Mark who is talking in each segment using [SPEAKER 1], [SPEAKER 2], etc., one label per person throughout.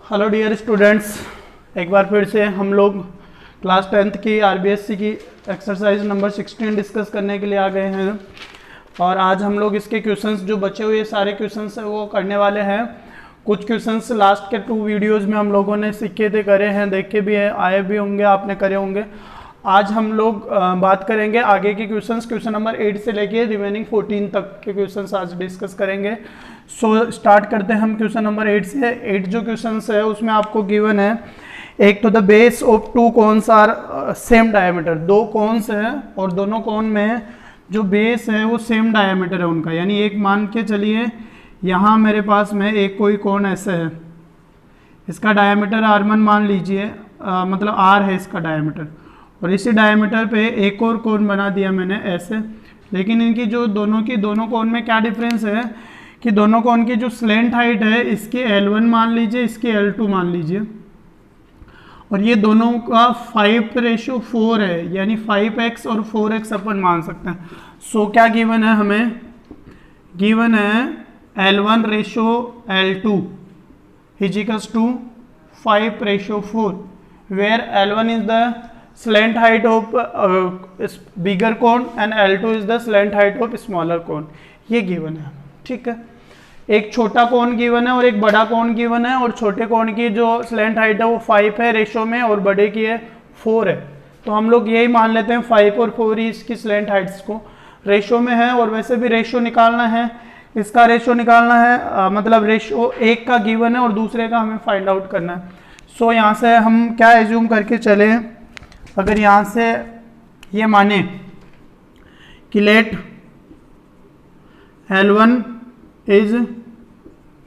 [SPEAKER 1] Hello dear students, एक बार फिर से हम लोग क्लास 10th की आरबीएससी की एक्सरसाइज नंबर 16 डिस्कस करने के लिए आ गए हैं। और आज हम लोग इसके क्वेश्चंस जो बचे हुए सारे क्वेश्चंस हैं वो करने वाले हैं। कुछ क्वेश्चंस लास्ट के 2 वीडियोज़ में हम लोगों ने सीखे थे, करे हैं, देखे भी हैं, आए भी होंगे, आपने करे होंगे। आज हम लोग बात करेंगे आगे के क्वेश्चंस, क्वेश्चन नंबर 8 से लेके रिमेनिंग 14 तक के क्वेश्चंस आज डिस्कस करेंगे। सो स्टार्ट करते हैं हम क्वेश्चन नंबर 8 से। 8 जो क्वेश्चंस है उसमें आपको गिवन है, एक तो the base of 2 cones are same diameter. 2 cones है और दोनों कोन में जो बेस है वो सेम डायमीटर है उनका, यानी एक मान के चलिए यहाँ मेरे पास में एक कोई कोन ऐसे है, इसका डायमीटर R1 मान लीजिए, मतलब R है इसका डायमीटर, और इसी डायमीटर पे एक और कोन बना दिया मैंने ऐसे। लेकिन इनकी जो दोनों कोन में क्या डिफरेंस है कि दोनों कोन की जो स्लेंट हाइट है इसकी L1 मान लीजिए, इसकी L2 मान लीजिए, और ये दोनों का 5:4 है, यानी 5x और 4x अपन मान सकते हैं। सो क्या गिवन है हमें? गिवन है L1:L2 is equals to 5:4, where L1 is the slant height of bigger cone and L2 is the slant height of smaller cone। ये गिवन है, ठीक है। एक छोटा कोन गिवन है और एक बड़ा कोन गिवन है, और छोटे कोन की जो स्लेंट हाइट है वो 5 है रेशो में, और बड़े की है 4 है। तो हम लोग यही मान लेते हैं 5 और 4 ही इसकी स्लेंट हाइट्स को रेशो में है। और वैसे भी रेशो निकालना है, इसका रेशो निकालना है, मतलब रेशो एक का गिवन है और दूसरे का हमें फाइंड आउट करना है। सो यहाँ से हम क्या एज्यूम करके चले, अगर यहाँ से ये माने कि late L1 is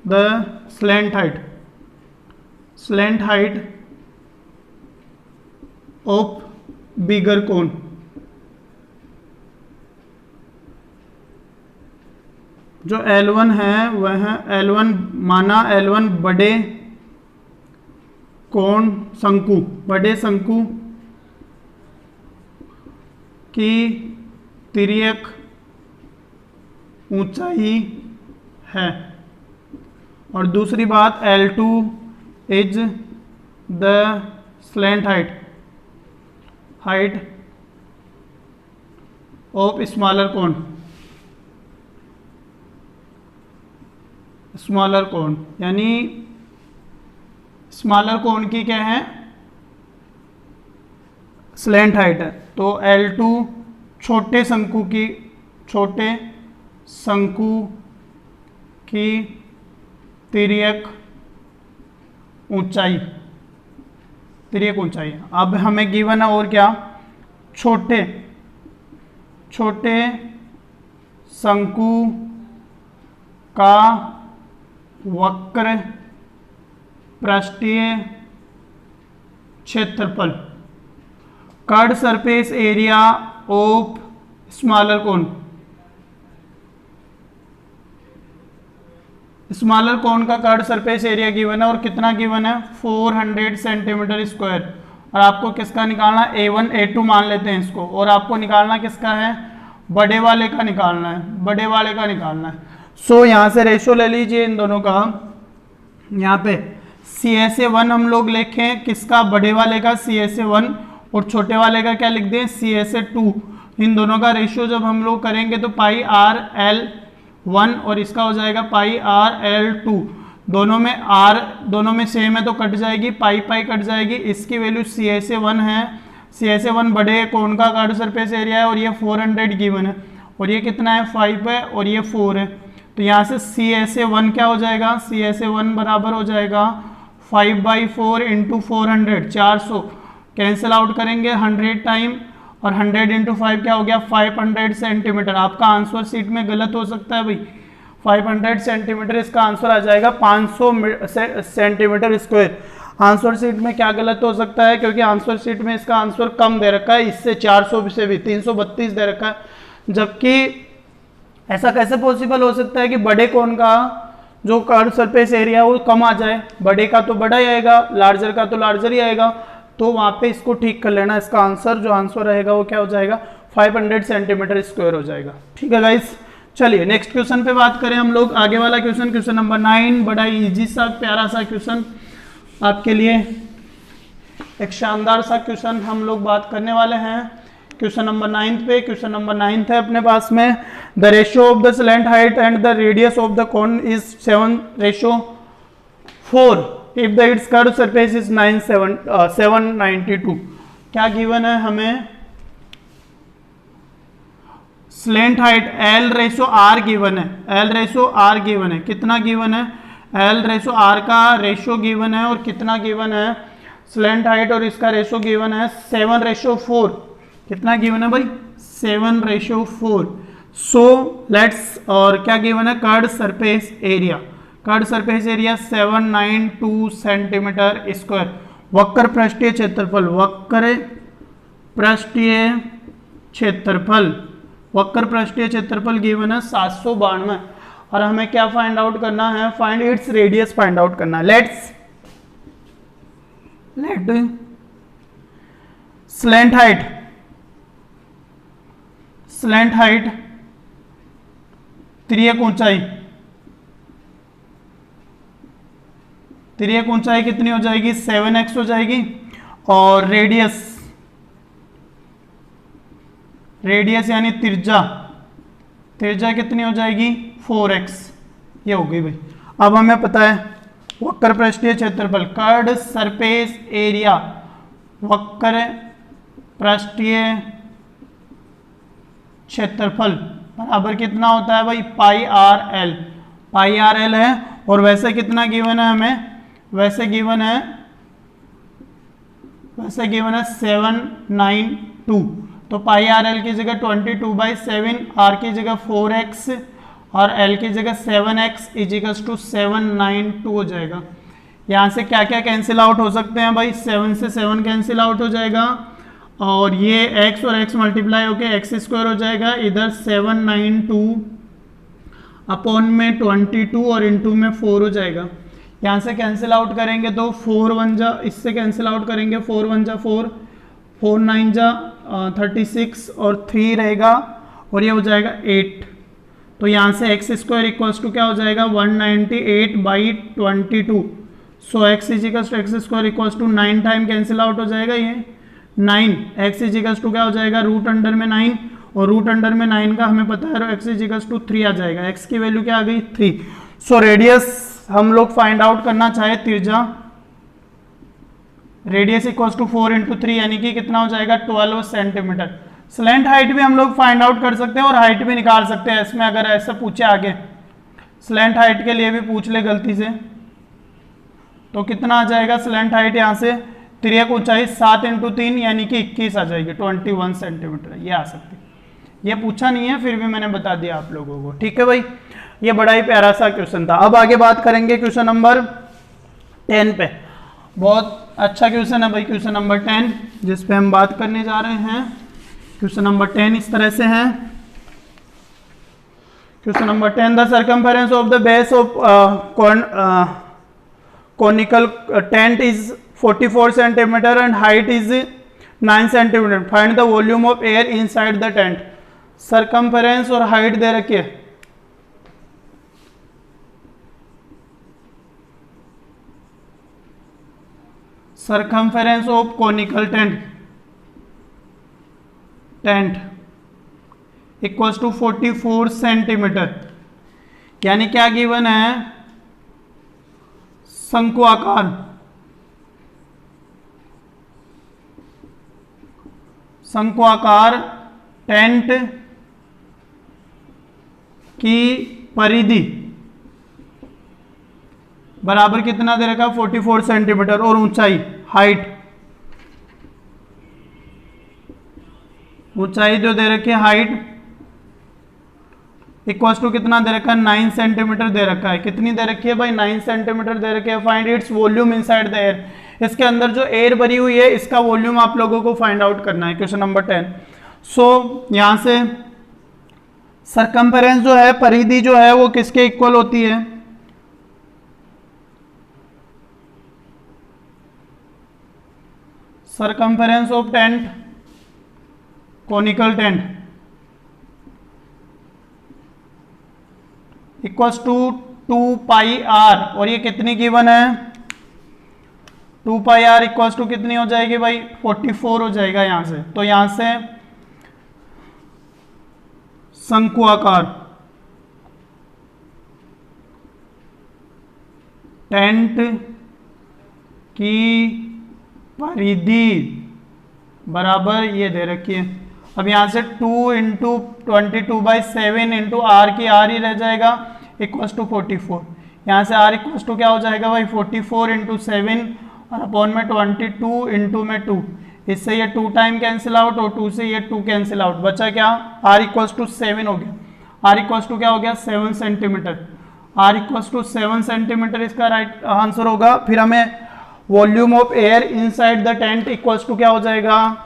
[SPEAKER 1] the slant height of bigger cone, जो L1 है वह L1 माना, L1 बड़े कोण बड़े शंकु की तिर्यक ऊंचाई है, और दूसरी बात L2 is the slant height of smaller cone, यानी स्मॉलर कोन की क्या है? स्लेंट हाइट है। तो L2 छोटे शंकु की तिर्यक ऊंचाई। अब हमें गिवन है और क्या? छोटे शंकु का वक्र पृष्ठीय क्षेत्रफल, curved surface area of smaller cone का कर्ड सरफेस एरिया गिवन है, और कितना गिवन है? 400 सेंटीमीटर स्क्वायर। और आपको किसका निकालना है? A1 A2 मान लेते हैं इसको, और आपको निकालना किसका है? बड़े वाले का निकालना है। सो यहाँ से रेशो ले लीजिए इन दोनों का। यहाँ पे CSA1 हम लोग लिखें किसका? बड़े वाले का CSA1, और छोटे वाले का क्या लिख दें? CSA2। इन दोनों का रेशियो जब हम लोग करेंगे तो πRL1 और इसका हो जाएगा πRL2। दोनों में सेम है तो कट जाएगी, पाई कट जाएगी। इसकी वैल्यू CSA1 है, CSA1 बड़े कोण का कर्ड सरफेस एरिया है, और ये 400 गिवन है, और ये कितना है? 5 है, और ये 4 है। तो यहाँ से CSA1 क्या हो जाएगा? CSA1 बराबर हो जाएगा 5/4 इंटू 400, 400 कैंसिल आउट करेंगे 100 टाइम, और 100 इंटू 5 क्या हो गया? 500 सेंटीमीटर। आपका आंसर शीट में गलत हो सकता है भाई, 500 सेंटीमीटर इसका आंसर आ जाएगा, 500 सेंटीमीटर स्क्वायर। आंसर शीट में क्या गलत हो सकता है? क्योंकि आंसर शीट में इसका आंसर कम दे रखा है, इससे 400 से भी 332 दे रखा है, जबकि ऐसा कैसे पॉसिबल हो सकता है कि बड़े कोण का जो कर्व सरफेस एरिया वो कम आ जाए? बड़े का तो बड़ा ही आएगा, लार्जर का तो लार्जर ही आएगा। तो वहाँ पे इसको ठीक कर लेना, इसका आंसर जो आंसर रहेगा वो क्या हो जाएगा 500 सेंटीमीटर स्क्वायर हो जाएगा। ठीक है गाइस, चलिए नेक्स्ट क्वेश्चन पे बात करें हम लोग। आगे वाला क्वेश्चन, क्वेश्चन नंबर 9, बड़ा इजी सा प्यारा सा क्वेश्चन। आपके लिए एक शानदार सा क्वेश्चन हम लोग बात करने वाले हैं। क्वेश्चन नंबर 9 पे। क्वेश्चन नंबर 9 है अपने पास में, the ratio of the slant height and the radius of the cone is 7:4 if the it's curve surface is 792। क्या गिवन है हमें? स्लैंट हाइट L/R गिवन है, L/R गिवन है। कितना गिवन है? L/R का रेशियो गिवन है और कितना गिवन है? स्लैंट हाइट और इसका रेशियो गिवन है 7:4। कितना गिवन है भाई? 7:4। सो लेट्स, और क्या गिवन है? Curved surface area, curved surface area 792 centimetre square. वक्र पृष्ठीय क्षेत्रफल, वक्र पृष्ठीय क्षेत्रफल, वक्र पृष्ठीय क्षेत्रफल गिवन है 792 और हमें क्या फाइंड आउट करना है? Find its radius find out करना है। Let slant height, slant height तिर्यक ऊंचाई, तिर्यक ऊंचाई कितनी हो जाएगी? 7x हो जाएगी। और रेडियस, रेडियस यानी त्रिज्या, त्रिज्या कितनी हो जाएगी? 4x। ये हो गई भाई। अब हमें पता है वक्र पृष्ठीय क्षेत्रफल, कर्व्ड सरफेस एरिया, वक्र पृष्ठीय क्षेत्रफल बराबर कितना होता है भाई? πr/l, πr/l है। और वैसे कितना गिवन है हमें? वैसे गिवन है 792। तो πr/l की जगह 22/7, r की जगह 4x और l की जगह 7x इजिकल्स टू 792 हो जाएगा। यहाँ से क्या क्या कैंसिल आउट हो सकते हैं भाई? 7 से 7 कैंसिल आउट हो जाएगा और ये x और x मल्टीप्लाई होके x² हो जाएगा। इधर 792 अपॉन में 22 और इंटू में 4 हो जाएगा। यहाँ से कैंसिल आउट करेंगे तो 4 1 जा, इससे कैंसिल आउट करेंगे 4 1 जा 4, 4 9 जा 36 और 3 रहेगा और ये हो जाएगा 8। तो यहाँ से x² इक्वल्स टू क्या हो जाएगा? 198/22। So x equals to x² equals to 9 time cancel out हो जाएगा। ये 9 x इजिकल्स टू क्या हो जाएगा? रूट अंडर में 9 और रूट अंडर में 9 का हमें पता है x इजिकल्स टू 3 आ जाएगा। x की वैल्यू क्या आ गई? 3। सो रेडियस हम लोग फाइंड आउट करना चाहे त्रिज्या, रेडियस इक्वल्स टू 4 इंटू 3 यानी कि कितना हो जाएगा? 12 सेंटीमीटर। स्लैंट हाइट भी हम लोग फाइंड आउट कर सकते हैं और हाइट भी निकाल सकते हैं इसमें, अगर ऐसा पूछे आगे स्लैंट हाइट के लिए भी पूछ ले गलती से तो कितना आ जाएगा? स्लैंट हाइट यहाँ से तिर्यक ऊंचाई 7 इंटू 3 यानी कि 21 आ जाएगी, 21 सेंटीमीटर ये आ सकती है। ये पूछा नहीं है फिर भी मैंने बता दिया आप लोगों को। ठीक है भाई, ये बड़ा ही प्यारा सा क्वेश्चन था। अब आगे बात करेंगे क्वेश्चन नंबर 10 पे। बहुत अच्छा क्वेश्चन है भाई क्वेश्चन नंबर 10 जिस पे हम बात करने जा रहे हैं। क्वेश्चन नंबर 10 इस तरह से है। Question number 10, the circumference of the base of conical tent is 44 centimeter and height is 9 centimeter. Find the volume of air inside the tent. Circumference और हाइट दे रखी है। Circumference of conical tent equals to 44 centimetre यानी क्या given है? शंकु आकार, शंकु आकार टेंट की परिधि बराबर कितना दे रखा? 44 सेंटीमीटर और ऊंचाई, हाइट, ऊंचाई जो दे रखी है हाइट इक्वल्स टू कितना दे रखा है? 9 सेंटीमीटर दे रखा है। कितनी दे रखी है भाई? 9 सेंटीमीटर दे रखी है। Find its volume inside the air. इसके अंदर जो एयर भरी हुई है इसका वॉल्यूम आप लोगों को फाइंड आउट करना है। Question number 10। सो यहां से सरकमफेरेंस जो है, परिधि जो है वो किसके इक्वल होती है? Circumference of tent, conical tent equals to 2 pi R और ये कितनी गिवन है? 2 पाई आर इक्वल टू कितनी हो जाएगी भाई 44 हो जाएगा यहाँ से। तो यहाँ से शंकु आकार टेंट की परिधि बराबर ये दे रखी है। अब यहाँ से 2 इंटू 22/7 इंटू आर की आर ही रह जाएगा इक्वल टू 44। यहाँ से आर इक्वल टू क्या हो जाएगा भाई 44 इंटू 7 और अपॉन में 22 इंटू में 2। इससे ये 2 टाइम कैंसिल आउट और 2 से ये 2 कैंसिल आउट, बचा क्या आर इक्वल टू 7 हो गया। आर इक्वल टू क्या हो गया 7 centimetre. R equal to 7 centimetre इसका राइट आंसर होगा। फिर हमें volume of air inside the tent equal to क्या हो जाएगा,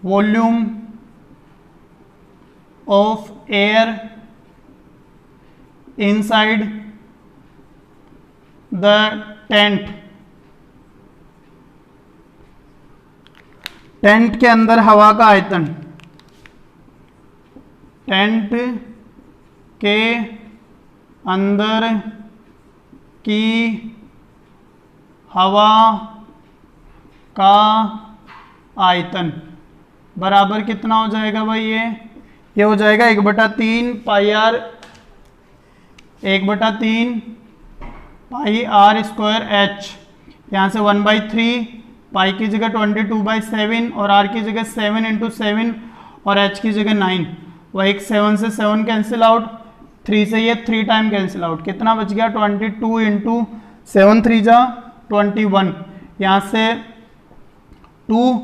[SPEAKER 1] volume of air inside the tent. Tent के अंदर हवा का आयतन, टेंट के अंदर की हवा का आयतन बराबर कितना हो जाएगा भाई, ये हो जाएगा 1/3 pi r 1/3 pi r square h. यहाँ से 1/3 पाई की जगह 22/7 और आर की जगह 7 इंटू 7 और एच की जगह 9। वही 7 से 7 कैंसिल आउट, 3 से ये 3 टाइम कैंसिल आउट, कितना बच गया 22 इंटू 7 3 जा 21। यहाँ से 2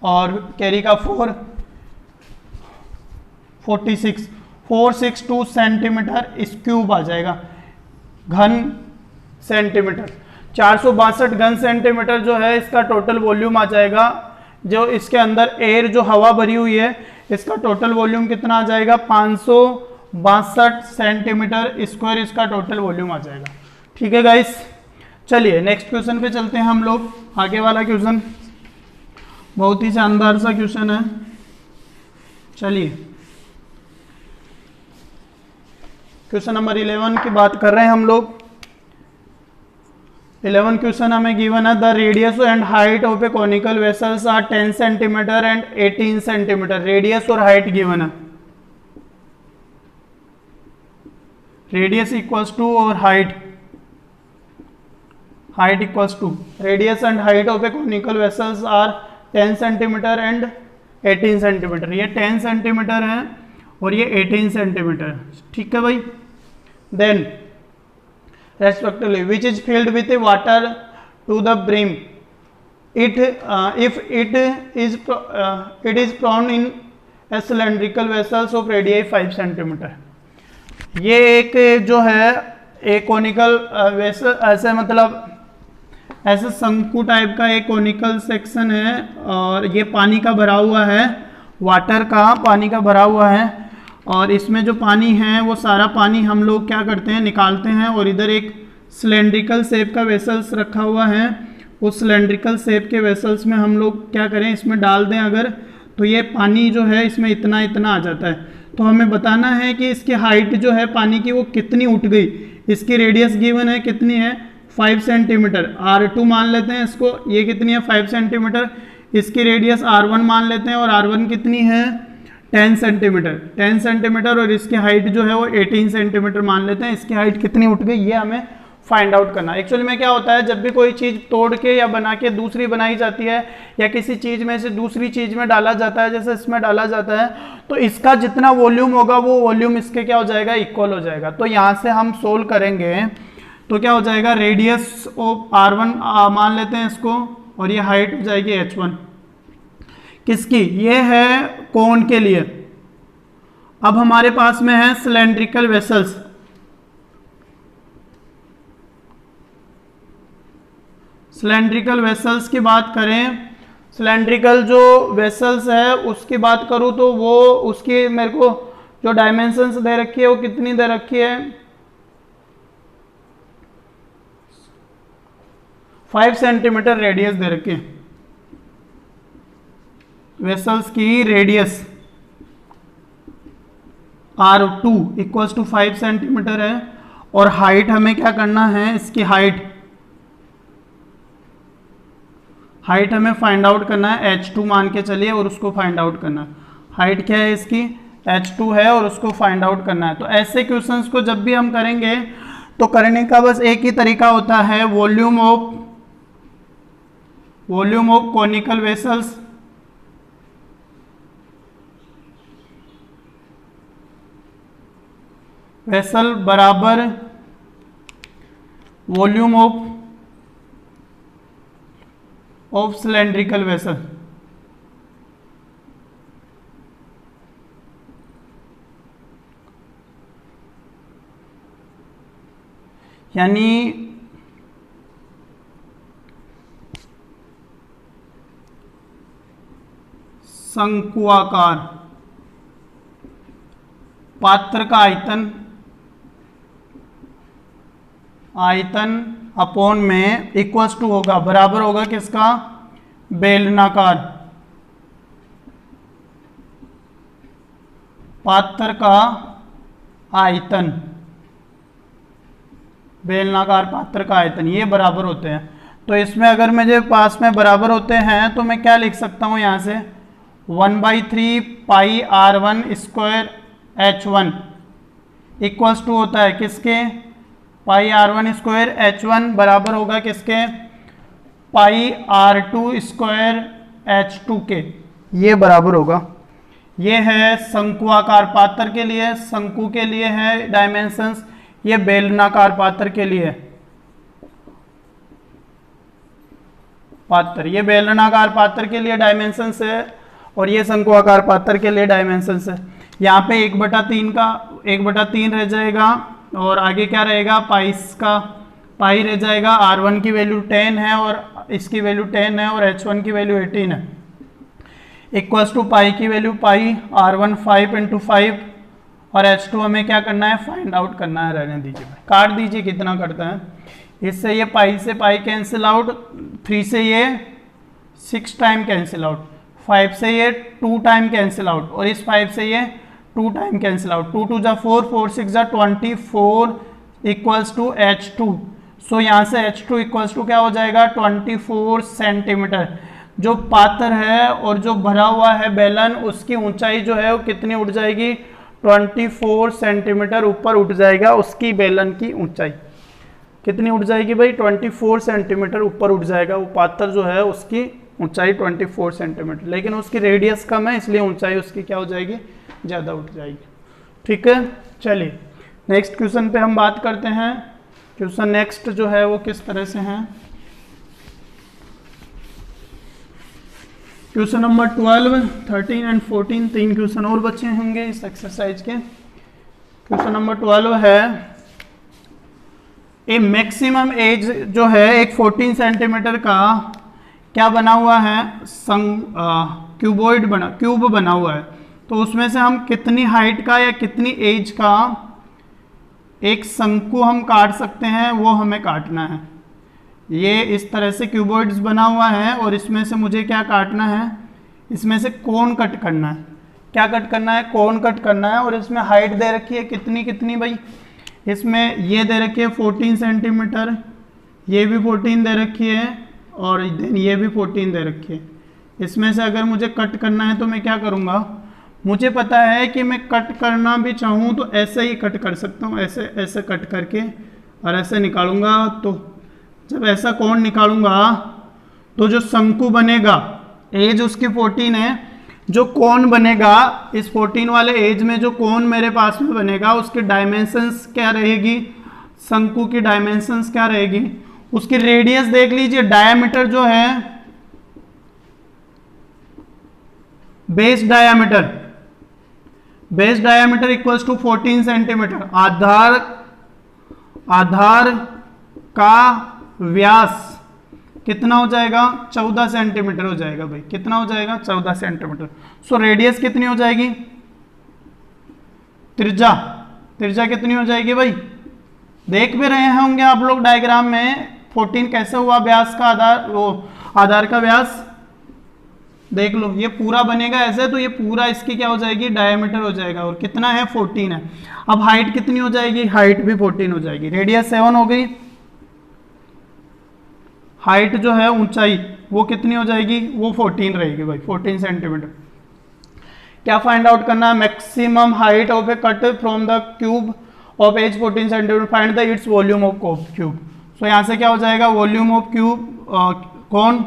[SPEAKER 1] और कैरी का 4 46 462 सेंटीमीटर क्यूब आ जाएगा, घन सेंटीमीटर। 462 घन सेंटीमीटर जो है इसका टोटल वॉल्यूम आ जाएगा। जो इसके अंदर एयर जो हवा भरी हुई है इसका टोटल वॉल्यूम कितना आ जाएगा 562 सेंटीमीटर स्क्वायर इसका टोटल वॉल्यूम आ जाएगा। ठीक है गाइस, चलिए नेक्स्ट क्वेश्चन पे चलते हैं हम लोग। आगे वाला क्वेश्चन बहुत ही शानदार सा क्वेश्चन है। चलिए क्वेश्चन नंबर 11 की बात कर रहे हैं हम लोग। 11 क्वेश्चन हमें गिवन है, the radius and height of a conical vessels are 10 centimetre and 18 centimetre. Radius और हाइट गिवन है, रेडियस इक्वल्स टू और height equals to radius and height of a conical vessels are 10 centimetre and 18 centimetre. ये 10 centimetre है और ये 18 centimetre है। ठीक है भाई। Then respectively which is filled with water to the brim, if it is found in a cylindrical vessels of radii 5 centimetre. ये एक जो है एक कोनिकल वेसल, ऐसे मतलब ऐसे शंकु टाइप का एक कोनिकल सेक्शन है और ये पानी का भरा हुआ है, वाटर का पानी का भरा हुआ है। और इसमें जो पानी है वो सारा पानी हम लोग क्या करते हैं निकालते हैं और इधर एक सिलेंड्रिकल शेप का वेसल्स रखा हुआ है। उस सिलेंड्रिकल शेप के वेसल्स में हम लोग क्या करें इसमें डाल दें अगर, तो ये पानी जो है इसमें इतना इतना आ जाता है। तो हमें बताना है कि इसकी हाइट जो है पानी की वो कितनी उठ गई। इसकी रेडियस गिवन है कितनी है 5 सेंटीमीटर, R2 मान लेते हैं इसको, ये कितनी है 5 सेंटीमीटर। इसकी रेडियस R1 मान लेते हैं और R1 कितनी है 10 सेंटीमीटर 10 सेंटीमीटर और इसकी हाइट जो है वो 18 सेंटीमीटर मान लेते हैं। इसकी हाइट कितनी उठ गई ये हमें फाइंड आउट करना। एक्चुअली में क्या होता है, जब भी कोई चीज़ तोड़ के या बना के दूसरी बनाई जाती है या किसी चीज़ में से दूसरी चीज़ में डाला जाता है, जैसे इसमें डाला जाता है, तो इसका जितना वॉल्यूम होगा वो वॉल्यूम इसके क्या हो जाएगा इक्वल हो जाएगा। तो यहाँ से हम सोल्व करेंगे तो क्या हो जाएगा, रेडियस ऑफ R1 मान लेते हैं इसको और ये हाइट हो जाएगी H1 किसकी, ये है कोन के लिए। अब हमारे पास में है सिलेंड्रिकल वेसल्स, सिलेंड्रिकल वेसल्स की बात करें, सिलेंड्रिकल जो वेसल्स है उसकी बात करूं तो वो उसकी मेरे को जो डायमेंशंस दे रखी है वो कितनी दे रखी है 5 सेंटीमीटर रेडियस दे रखी है। वेसल्स की radius R2 equals to 5 centimetre है और हाइट हमें क्या करना है, इसकी हाइट हमें फाइंड आउट करना है, h2 मान के चलिए और उसको फाइंड आउट करना है। हाइट क्या है इसकी, h2 है और उसको फाइंड आउट करना है। तो ऐसे क्वेश्चंस को जब भी हम करेंगे तो करने का बस एक ही तरीका होता है, volume of conical vessels vessel बराबर वॉल्यूम ऑफ सिलेंड्रिकल वेसल। यानी शंकुआकार पात्र का आयतन अपॉन में इक्वल्स टू होगा, बराबर होगा किसका, बेलनाकार पात्र का आयतन, बेलनाकार पात्र का आयतन, ये बराबर होते हैं। तो इसमें अगर मुझे पास में बराबर होते हैं तो मैं क्या लिख सकता हूं यहां से, 1/3 पाई r1 square h1 equals to होता है किसके, पाई r1 स्क्वायर h1 बराबर होगा किसके, पाई r2 स्क्वायर h2 के, ये बराबर होगा। ये है शंकुआकार पात्र के लिए, शंकु के लिए है डायमेंशंस, ये बेलनाकार पात्र के लिए पात्र, ये बेलनाकार पात्र के लिए डायमेंशंस है और ये शंकुआकार पात्र के लिए डायमेंशंस है। यहाँ पे 1/3 रह जाएगा और आगे क्या रहेगा, पाई रह जाएगा। r1 की वैल्यू 10 है और इसकी वैल्यू 10 है और h1 की वैल्यू 18 है, इक्वल्स टू पाई की वैल्यू पाई r1 5 × 5 और h2 हमें क्या करना है, फाइंड आउट करना है। रहने दीजिए, काट दीजिए कितना करता है। इससे ये पाई से पाई कैंसिल आउट, 3 से ये 6 टाइम कैंसिल आउट, 5 से ये 2 टाइम कैंसिल आउट और इस 5 से ये 2 time cancel out. 2 × 4, 4 × 6 24 equals to h2। So यहाँ से h2 इक्वल्स टू क्या हो जाएगा, 24 सेंटीमीटर। जो पात्र है और जो भरा हुआ है बेलन, उसकी ऊंचाई जो है वो कितनी उठ जाएगी, 24 सेंटीमीटर ऊपर उठ जाएगा। उसकी बेलन की ऊंचाई कितनी उठ जाएगी भाई, 24 सेंटीमीटर ऊपर उठ जाएगा। वो पात्र जो है उसकी ऊंचाई 24 सेंटीमीटर, लेकिन उसकी रेडियस कम है इसलिए ऊंचाई उसकी क्या हो जाएगी, ज़्यादा उठ जाएगी। ठीक है, चलिए नेक्स्ट क्वेश्चन पे हम बात करते हैं। क्वेश्चन नेक्स्ट जो है वो किस तरह से है, क्वेश्चन नंबर 12, 13 एंड 14, 3 क्वेश्चन और बचे होंगे इस एक्सरसाइज के। क्वेश्चन नंबर 12 है, ए मैक्सिमम एज जो है एक 14 सेंटीमीटर का क्या बना हुआ है, क्यूब बना हुआ है। तो उसमें से हम कितनी हाइट का या कितनी एज का एक शंकु हम काट सकते हैं, वो हमें काटना है। ये इस तरह से क्यूबॉइड्स बना हुआ है और इसमें से मुझे क्या काटना है, इसमें से कोन कट करना है। क्या कट करना है, कोन कट करना है। और इसमें हाइट दे रखी है कितनी भाई, इसमें ये दे रखी है 14 सेंटीमीटर, ये भी 14 दे रखी है और देन ये भी 14 दे रखी है। इसमें से अगर मुझे कट करना है तो मैं क्या करूँगा, मुझे पता है कि मैं कट करना भी चाहूँ तो ऐसे ही कट कर सकता हूँ, ऐसे ऐसे कट करके और ऐसे निकालूंगा। तो जब ऐसा कोण निकालूंगा तो जो शंकु बनेगा, एज उसकी 14 है, जो कोण बनेगा इस 14 वाले एज में जो कोण मेरे पास में बनेगा उसकी डायमेंशंस क्या रहेगी, शंकु की डायमेंशंस क्या रहेगी, उसकी रेडियस देख लीजिए। डायामीटर जो है, base diameter equals to 14 centimetre. आधार का व्यास कितना हो जाएगा, 14 सेंटीमीटर हो जाएगा भाई। कितना हो जाएगा, 14 सेंटीमीटर। सो रेडियस कितनी हो जाएगी, त्रिज्या कितनी हो जाएगी भाई, देख भी रहे होंगे आप लोग डायग्राम में 14 कैसे हुआ व्यास का, आधार का व्यास देख लो ये पूरा बनेगा ऐसे, तो ये पूरा इसकी क्या हो जाएगी, डायमीटर हो जाएगा, और कितना है 14 है। अब हाइट कितनी हो जाएगी, हाइट भी 14 हो जाएगी। रेडियस 7 हो गई, हाइट जो है ऊंचाई वो कितनी हो जाएगी, वो 14 रहेगी भाई, 14 सेंटीमीटर। क्या फाइंड आउट करना है, maximum height of a cut from the cube of edge 14 centimetre, find the its volume of cube. So यहाँ से क्या हो जाएगा, वॉल्यूम ऑफ क्यूब कौन,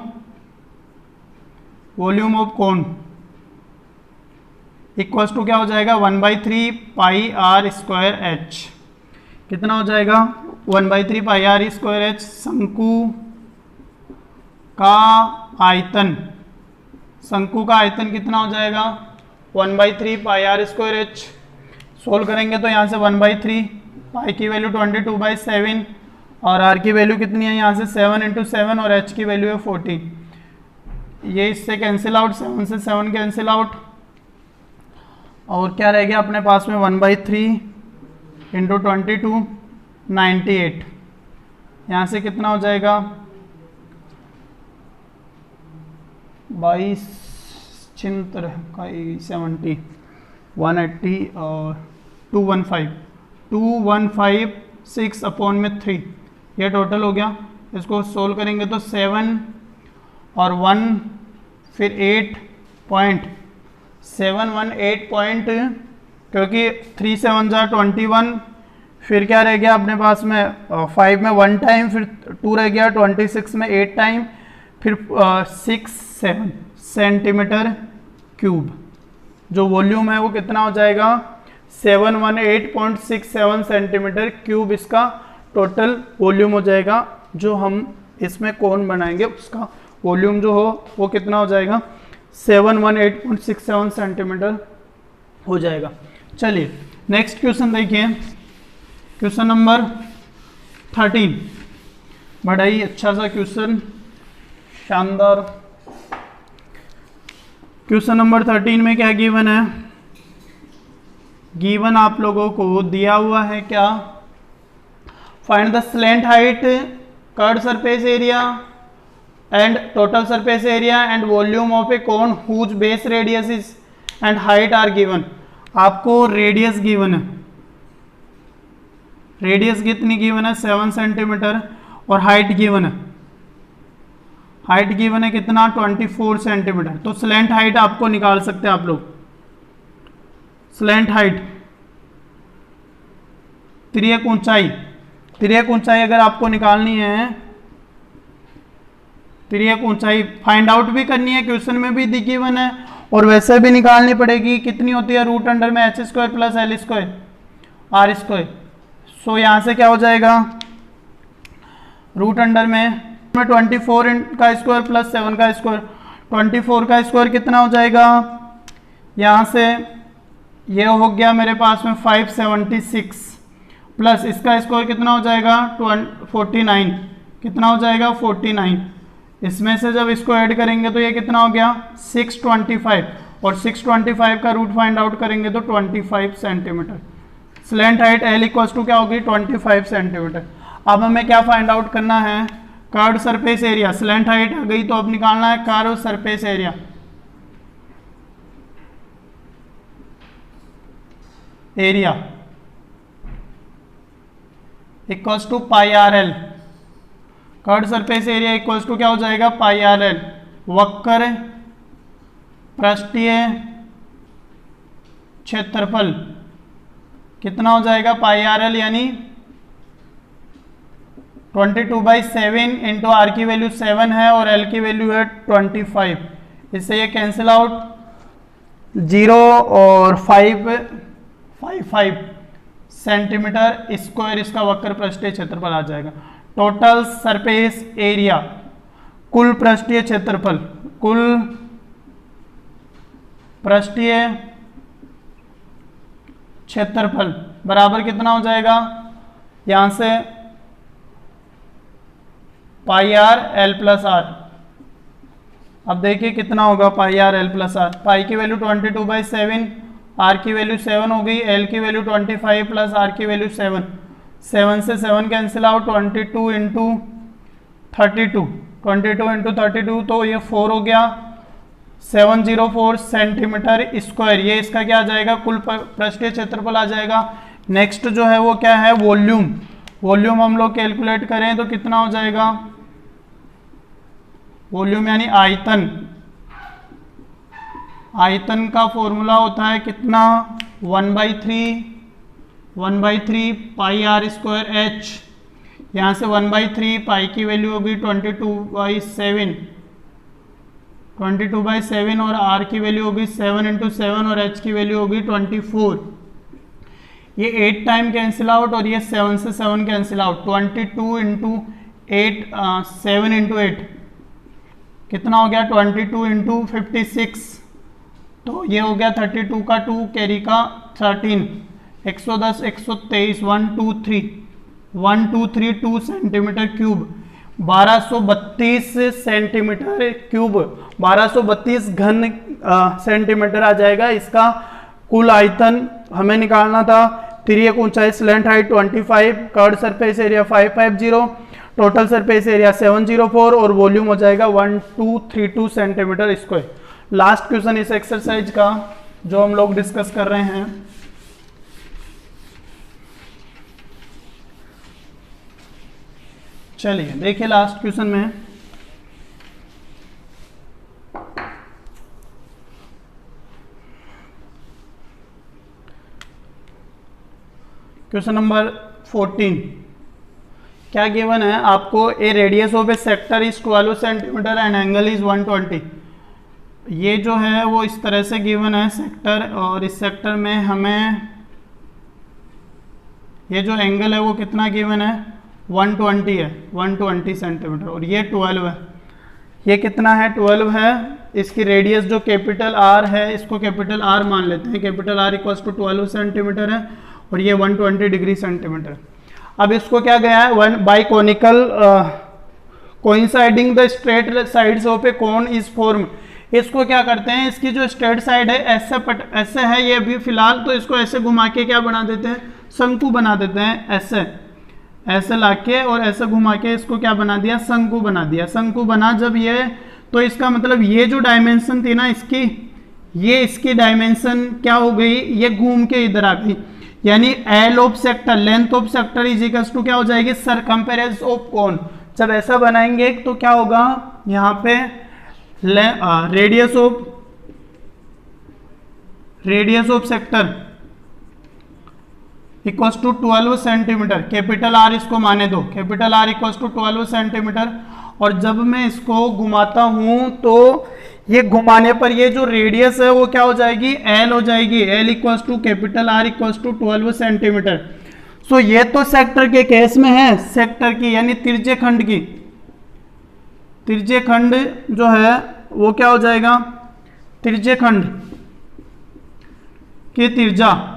[SPEAKER 1] volume of cone equals to क्या हो जाएगा, 1/3 पाई आर स्क्वायर एच। कितना हो जाएगा, 1/3 पाई आर स्क्वायर एच। शंकु का आयतन, शंकु का आयतन कितना हो जाएगा, 1/3 pi r square H. Solve करेंगे तो यहाँ से 1/3, पाई की वैल्यू 22/7 और आर की वैल्यू कितनी है यहाँ से 7 × 7 और एच की वैल्यू है 40। ये इससे कैंसिल आउट, 7 से 7 कैंसिल आउट, और क्या रह गया अपने पास में 1/3 × 22 98। यहाँ से कितना हो जाएगा 22 70 180 और 215 6/3, ये टोटल हो गया। इसको सोल्व करेंगे तो 7 और 1 फिर 8.718 क्योंकि 3 7 जा 21, फिर क्या रह गया अपने पास में 5 में 1 टाइम, फिर 2 रह गया 26 में 8 टाइम, फिर 7 सेंटीमीटर क्यूब। जो वॉल्यूम है वो कितना हो जाएगा 718.67 सेंटीमीटर क्यूब, इसका टोटल वॉल्यूम हो जाएगा। जो हम इसमें कौन बनाएंगे उसका वॉल्यूम जो हो वो कितना हो जाएगा 718.67 सेंटीमीटर हो जाएगा। चलिए नेक्स्ट क्वेश्चन देखिए, क्वेश्चन नंबर 13, बड़ा ही अच्छा सा क्वेश्चन, शानदार। क्वेश्चन नंबर 13 में क्या गिवन है, गिवन आप लोगों को दिया हुआ है क्या, find the slant height, curved surface area and total surface area and volume of a cone whose base radius is and height are given. आपको रेडियस गिवन है, रेडियस कितनी गिवन है 7 सेंटीमीटर, और हाइट गिवन है, height given है कितना 24 centimetre. तो slant height आपको निकाल सकते हैं आप लोग, स्लैंट हाइट, तिर्यक ऊंचाई, तिर्यक ऊंचाई अगर आपको निकालनी है, तिर्यक ऊंचाई फाइंड आउट भी करनी है, क्वेश्चन में भी गिवन है और वैसे भी निकालनी पड़ेगी। कितनी होती है रूट अंडर में h² + l² r²। सो यहां से क्या हो जाएगा रूट अंडर में 24 का स्क्वायर प्लस 7 का स्क्वायर, 24 का स्क्वायर कितना हो जाएगा, यहाँ से ये हो गया मेरे पास में 576 प्लस इसका स्क्वायर कितना हो जाएगा 49, कितना हो जाएगा 49। इसमें से जब इसको ऐड करेंगे तो ये कितना हो गया 625, और 625 का रूट फाइंड आउट करेंगे तो 25 centimetre. Slant height L equals to क्या होगी 25 सेंटीमीटर। अब हमें क्या फाइंड आउट करना है, curved surface area. Slant height आ गई तो अब निकालना है curved surface area. Area equals to pi r l, curved surface area equals to क्या हो जाएगा पाई आर एल। वक्र पृष्ठीय क्षेत्रफल कितना हो जाएगा पाई आर एल, यानी 22/7 इंटू आर की वैल्यू 7 है और एल की वैल्यू है 25। इससे ये कैंसिल आउट, 0 और 5 सेंटीमीटर स्क्वायर इसका वक्र पृष्ठीय क्षेत्रफल आ जाएगा। टोटल सरफेस एरिया, कुल पृष्ठीय क्षेत्रफल, कुल पृष्ठीय क्षेत्रफल बराबर कितना हो जाएगा, यहां से पाई आर एल प्लस आर। अब देखिए कितना होगा पाई आर एल प्लस आर, पाई की वैल्यू 22/7, आर की वैल्यू 7 हो गई, एल की वैल्यू 25 प्लस आर की वैल्यू 7, 7 से 7 कैंसिल आउट, 22 इंटू 32, 22 इंटू 32 तो ये 4 हो गया, 704 सेंटीमीटर स्क्वायर, ये इसका क्या आ जाएगा, कुल पृष्ठीय क्षेत्रफल आ जाएगा। नेक्स्ट जो है वो क्या है, वॉल्यूम। वॉल्यूम हम लोग कैलकुलेट करें तो कितना हो जाएगा, वॉल्यूम यानी आयतन। आयतन का फॉर्मूला होता है कितना, 1/3 पाई आर स्क्वायर एच। यहाँ से 1/3 पाई की वैल्यू होगी 22/7 और आर की वैल्यू होगी 7 × 7 और एच की वैल्यू होगी 24। ये 8 टाइम कैंसिल आउट और ये 7 से 7 कैंसिल आउट। 22 × 8 7 × 8 कितना हो गया, 22 × 56, तो ये हो गया 32 का 2 कैरी का 13, 110 123 123 2 सेंटीमीटर क्यूब, 1232 सेंटीमीटर क्यूब, 1232 घन सेंटीमीटर आ जाएगा इसका कुल आयतन। हमें निकालना था। तिर्यक ऊंचाई slant height 25, curd surface area 550, total surface area 704 और वॉल्यूम हो जाएगा 1232 सेंटीमीटर स्क्वायर। लास्ट क्वेश्चन इस एक्सरसाइज का जो हम लोग डिस्कस कर रहे हैं, चलिए देखिए लास्ट क्वेश्चन में क्वेश्चन नंबर 14 क्या गिवन है आपको, a radius of a sector is 12 centimetre and angle is 120। ये जो है वो इस तरह से गिवन है सेक्टर, और इस सेक्टर में हमें ये जो एंगल है वो कितना गिवन है, 120 है, 120 सेंटीमीटर, और ये 12 है। ये कितना है, 12 है। इसकी रेडियस जो कैपिटल आर है इसको कैपिटल आर मान लेते हैं, capital are equals to 12 centimetre है और ये 120 डिग्री सेंटीमीटर। अब इसको क्या गया है, one by conical coinciding the straight sides of a cone is form. इसको क्या करते हैं, इसकी जो स्ट्रेट साइड है ऐसे है ये अभी फिलहाल, तो इसको ऐसे घुमा के क्या बना देते हैं, शंकु बना देते हैं। ऐसे लाके और ऐसे घुमा के इसको क्या बना दिया, शंकु बना दिया। शंकु बना जब ये, तो इसका मतलब ये जो डायमेंशन थी ना इसकी, ये इसकी डायमेंशन क्या हो गई, ये घूम के इधर आ गई, यानी L of sector, length of sector is equals to क्या हो जाएगी, सरकमफेरेंस ऑफ कोन। जब ऐसा बनाएंगे तो क्या होगा, यहाँ पे radius of sector equals to 12 centimetre, capital R इसको माने दो, capital are equals to 12 centimetre. और जब मैं इसको घुमाता हूं तो ये घुमाने पर ये जो रेडियस है वो क्या हो जाएगी, एल हो जाएगी, l equals to capital are equals to 12 centimetre. So ये तो सेक्टर के केस में है, सेक्टर की यानी त्रिज्य खंड की, त्रिज्य खंड जो है वो क्या हो जाएगा, त्रिज्य खंड की त्रिज्या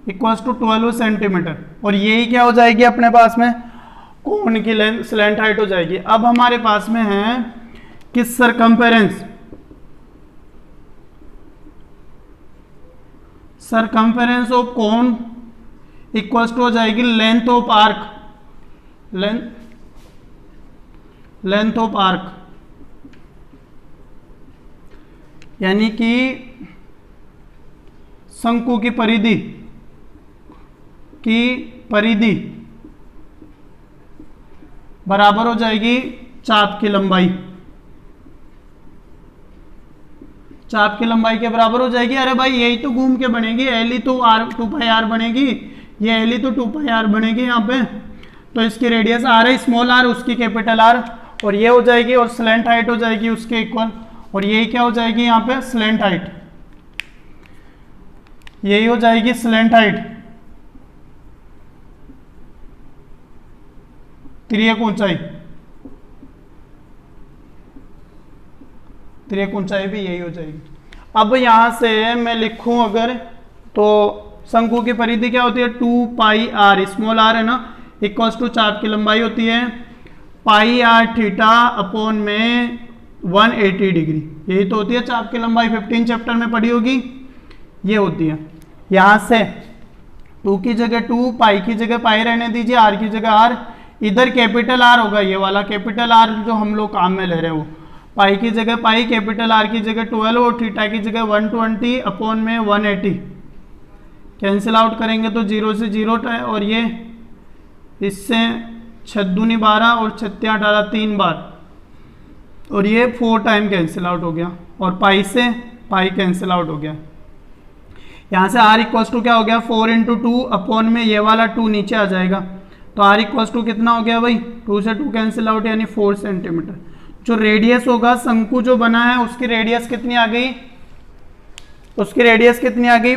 [SPEAKER 1] इक्वल्स टू 12 सेंटीमीटर, और यही क्या हो जाएगी अपने पास में, कोन की लेंथ स्लैंट हाइट हो जाएगी। अब हमारे पास में है कि circumference of cone equals to हो जाएगी length of arc, length of arc, यानी कि शंकु की परिधि बराबर हो जाएगी चाप की लंबाई, चाप की लंबाई के बराबर हो जाएगी। अरे भाई यही तो घूम के बनेगी, एल ही तो आर 2πr बनेगी, ये एल ही तो 2πr बनेगी यहाँ पे। तो इसकी रेडियस आर है, स्मॉल आर, उसकी कैपिटल आर, और ये हो जाएगी, और स्लैंट हाइट हो जाएगी उसके इक्वल, और यही क्या हो जाएगी यहाँ पे, स्लैंट हाइट, यही हो जाएगी स्लैंट हाइट। तिर्यक ऊंचाई भी यही हो जाएगी। अब यहां से मैं लिखूं अगर, तो शंकु की परिधि क्या होती है, 2πr, स्मॉल आर है ना, इक्वल्स टू चाप की लंबाई होती है πr थीटा अपॉन में 180 डिग्री, यही तो होती है चाप की लंबाई, 15 चैप्टर में पढ़ी होगी, ये होती है। यहां से 2 की जगह 2, पाई की जगह पाई रहने दीजिए, r की जगह r, इधर कैपिटल आर होगा, ये वाला कैपिटल आर जो हम लोग काम में ले रहे हो, पाई की जगह पाई, कैपिटल आर की जगह 12 और थीटा की जगह 120 अपॉन में 180। कैंसिल आउट करेंगे तो 0 से 0 है, और ये इससे 6 दूनी 12 और 6 18 3 बार, और ये 4 टाइम कैंसिल आउट हो गया, और पाई से पाई कैंसिल आउट हो गया। यहाँ से r इक्वल्स टू क्या हो गया 4 इंटू 2 अपॉन में ये वाला 2 नीचे आ जाएगा, तो r इक्वल्स टू कितना हो गया भाई 2 से 2 कैंसिल आउट यानी 4 सेंटीमीटर। जो रेडियस होगा शंकु जो बना है उसकी रेडियस कितनी आ गई, उसकी रेडियस कितनी आ गई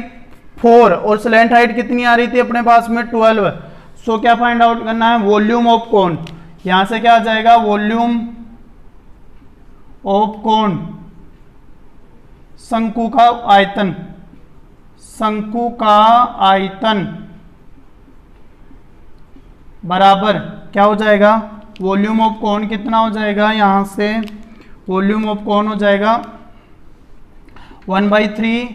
[SPEAKER 1] 4, और स्लैंट हाइट कितनी आ रही थी अपने पास में 12। सो क्या फाइंड आउट करना है वॉल्यूम ऑफ कोन। यहां से क्या आ जाएगा वॉल्यूम ऑफ कोन, शंकु का आयतन, शंकु का आयतन बराबर क्या हो जाएगा वॉल्यूम ऑफ कोन कितना हो जाएगा, यहां से वॉल्यूम ऑफ कोन हो जाएगा 1/3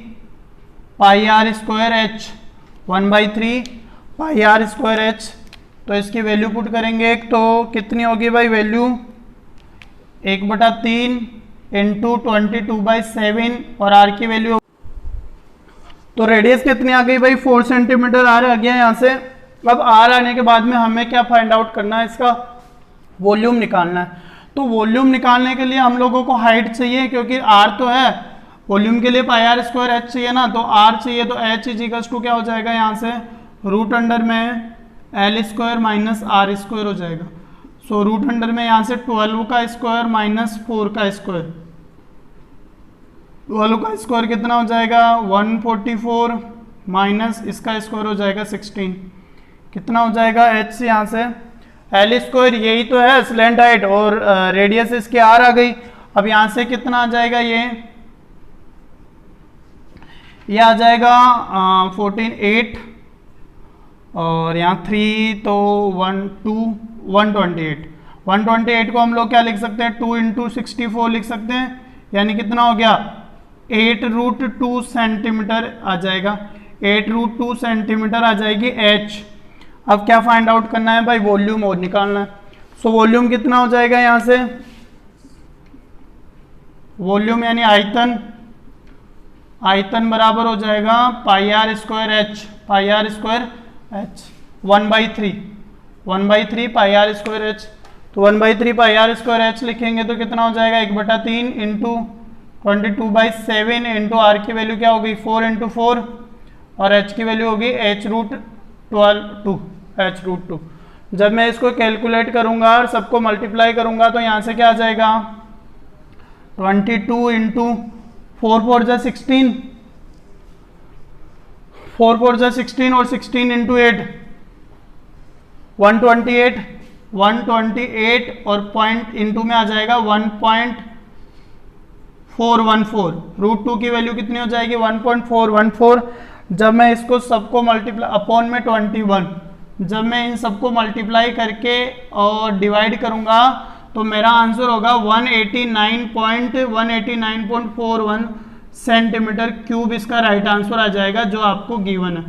[SPEAKER 1] pi r square h, 1/3 pi r square h. तो इसकी वैल्यू पुट करेंगे तो कितनी होगी भाई वैल्यू 1/3 इंटू 22/7 और आर की वैल्यू, तो रेडियस कितनी आ गई भाई 4 सेंटीमीटर आर आ गया यहाँ से। अब आर आने के बाद में हमें क्या फाइंड आउट करना है, इसका वॉल्यूम निकालना है। तो वॉल्यूम निकालने के लिए हम लोगों को हाइट चाहिए, क्योंकि आर तो है, वॉल्यूम के लिए पाई आर स्क्वायर एच चाहिए ना, तो आर चाहिए, तो एच इज इक्वल्स टू क्या हो जाएगा यहाँ से रूट अंडर में L square minus R square हो जाएगा। सो रूट अंडर में यहाँ से 12 का स्क्वायर माइनस 4 का स्क्वायर, 12 का स्क्वायर कितना हो जाएगा 144 माइनस इसका स्क्वायर हो जाएगा 16, कितना हो जाएगा एच से यहाँ से एल स्क्वायर, यही तो है स्लैंट हाइट, और रेडियस इसके आर आ गई। अब यहाँ से कितना आ जाएगा ये आ जाएगा 14 8 और यहाँ 3 तो 128 को हम लोग क्या लिख सकते हैं 2 इंटू 64 लिख सकते हैं, यानी कितना हो गया 8√2 सेंटीमीटर आ जाएगा, 8√2 सेंटीमीटर आ जाएगी एच। अब क्या फाइंड आउट करना है भाई वॉल्यूम और निकालना है। सो वॉल्यूम कितना हो जाएगा यहाँ से वॉल्यूम यानी आयतन, आयतन बराबर हो जाएगा pi r square h, pi r square h 1/3 pi r square h. तो 1/3 पाई आर स्क्वायर एच लिखेंगे तो कितना हो जाएगा 1/3 इंटू 22/7 इंटू आर की वैल्यू क्या होगी 4 इंटू 4 और एच की वैल्यू होगी h√2। जब मैं इसको कैलकुलेट करूंगा और सबको मल्टीप्लाई करूंगा तो यहाँ से क्या आ जाएगा 22 इंटू 4 4 जा 16, 4 4 जा 16 और 16 इंटू 8 128 और पॉइंट इंटू में आ जाएगा 1.414। √2 की वैल्यू कितनी हो जाएगी 1.414। जब मैं इसको सबको मल्टीप्लाई अपॉन में 21, जब मैं इन सबको मल्टीप्लाई करके और डिवाइड करूंगा तो मेरा आंसर होगा 189.41 सेंटीमीटर क्यूब इसका राइट आंसर आ जाएगा जो आपको गिवन है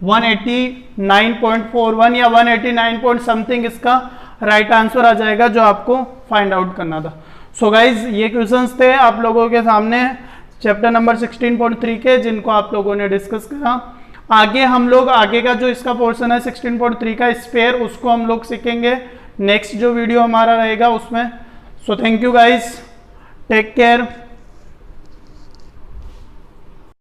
[SPEAKER 1] 189.41 या 189 पॉइंट समथिंग इसका राइट आंसर आ जाएगा जो आपको फाइंड आउट करना था। सो गाइज ये क्वेश्चंस थे आप लोगों के सामने चैप्टर नंबर 16.3 के जिनको आप लोगों ने डिस्कस करा। आगे हम लोग आगे का जो इसका पोर्शन है 16.3 का स्पेयर उसको हम लोग सीखेंगे नेक्स्ट जो वीडियो हमारा रहेगा उसमें। So thank you guys, take care.